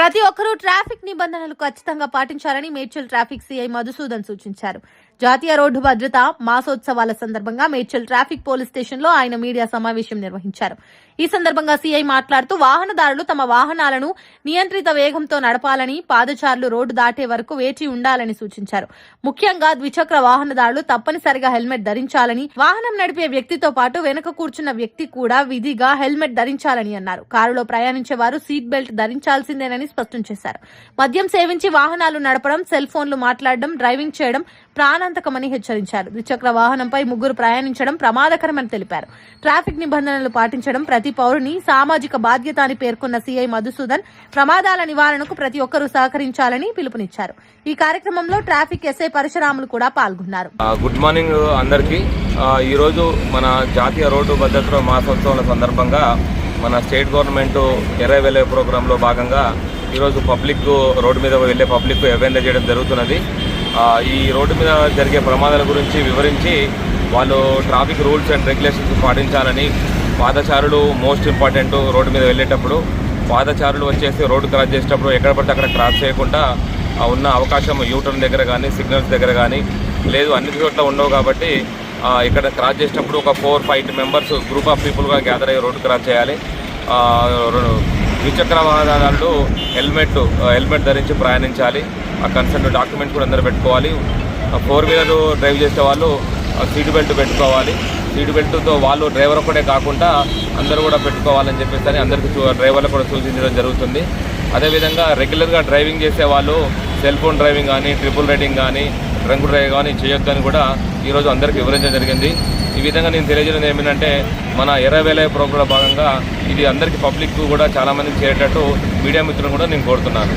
ప్రతి ఒక్కరూ ట్రాఫిక్ నిబంధనలు ఖచ్చితంగా పాటించాలని మేడ్చల్ ట్రాఫిక్ సీఐ మధుసూదన్ సూచించారు. జాతీయ రోడ్డు భద్రత మాసోత్సవాల సందర్భంగా మేడ్చల్ ట్రాఫిక్ పోలీస్ స్టేషన్ లో ఆయన మీడియా సమావేశం నిర్వహించారు. ఈ సందర్భంగా సీఐ మాట్లాడుతూ వాహనదారులు తమ వాహనాలను నియంత్రిత వేగంతో నడపాలని, పాదచారులు రోడ్డు దాటే వరకు వేచి ఉండాలని సూచించారు. ముఖ్యంగా ద్విచక్ర వాహనదారులు తప్పనిసరిగా హెల్మెట్ ధరించాలని, వాహనం నడిపే వ్యక్తితో పాటు వెనుక కూర్చున్న వ్యక్తి కూడా విధిగా హెల్మెట్ ధరించాలని అన్నారు. కారులో ప్రయాణించే వారు సీట్ బెల్ట్ ధరించాల్సిందేనని స్పష్టం చేశారు. మద్యం సేవించి వాహనాలు నడపడం, సెల్ ఫోన్లు మాట్లాడడం, డ్రైవింగ్ చేయడం ప్రాణాంతకమని హెచ్చరించారు. ద్విచక్ర వాహనంపై ముగ్గురు ప్రయాణించడం ప్రమాదకరమని తెలిపారు. ట్రాఫిక్ నిబంధనలు పాటించడం ప్రతి పౌరుని సామాజిక బాధ్యత అని పేర్కొన్న సీఐ మధుసూదన్ ప్రమాదాల నివారణకు ప్రతి ఒక్కరూ సహకరించాలని పిలుపునిచ్చారు. ఈ కార్యక్రమంలో ట్రాఫిక్ ఎస్ఐ పరశురాములు కూడా పాల్గొన్నారు. గుడ్ మార్నింగ్ అందరికీ. ఈ రోజు మన జాతీయ రోడ్డు భద్రత మాసోత్సవాల సందర్భంగా మన స్టేట్ గవర్నమెంట్ ఎర్రవెల్లే ప్రోగ్రాంలో భాగంగా ఈరోజు పబ్లిక్ రోడ్డు మీద వెళ్ళే పబ్లిక్ అవేర్నెస్ చేయడం జరుగుతున్నది. ఈ రోడ్డు మీద జరిగే ప్రమాదాల గురించి వివరించి వాళ్ళు ట్రాఫిక్ రూల్స్ అండ్ రెగ్యులేషన్స్ పాటించాలని, పాదచారులు మోస్ట్ ఇంపార్టెంట్. రోడ్డు మీద వెళ్ళేటప్పుడు పాదచారులు వచ్చేసి రోడ్డు క్రాస్ చేసేటప్పుడు ఎక్కడ పడితే అక్కడ క్రాస్ చేయకుండా ఉన్న అవకాశం యూటర్న్ దగ్గర కానీ, సిగ్నల్స్ దగ్గర కానీ లేదు, అన్ని చోట్ల ఉండవు. కాబట్టి ఇక్కడ క్రాస్ చేసేటప్పుడు ఒక 4-5 మెంబర్స్ గ్రూప్ ఆఫ్ పీపుల్గా గ్యాదర్ అయ్యి రోడ్డు క్రాస్ చేయాలి. ద్విచక్ర వాహనదారులు హెల్మెట్ ధరించి ప్రయాణించాలి. ఆ కన్సర్న్ డాక్యుమెంట్స్ కూడా అందరూ పెట్టుకోవాలి. 4 వీలర్ డ్రైవ్ చేసే వాళ్ళు సీట్ బెల్ట్ పెట్టుకోవాలి. సీట్ బెల్ట్తో వాళ్ళు డ్రైవర్ ఒకటే కాకుండా అందరూ కూడా పెట్టుకోవాలని చెప్పేసి అందరికీ డ్రైవర్లకు కూడా సూచించడం జరుగుతుంది. అదేవిధంగా రెగ్యులర్గా డ్రైవింగ్ చేసే వాళ్ళు సెల్ ఫోన్ డ్రైవింగ్ కానీ, ట్రిపుల్ రైడింగ్ కానీ, డ్రంక్ డ్రైవ్ కానీ చేయొద్దని కూడా ఈరోజు అందరికీ వివరించడం జరిగింది. ఈ విధంగా నేను తెలియజేయడం ఏమిటంటే మన ఎర్రవేలే ప్రోగ్రాంలో భాగంగా ఇది అందరికీ పబ్లిక్ కూడా చాలామందికి చేరేటట్టు మీడియా మిత్రులను కూడా నేను కోరుతున్నాను.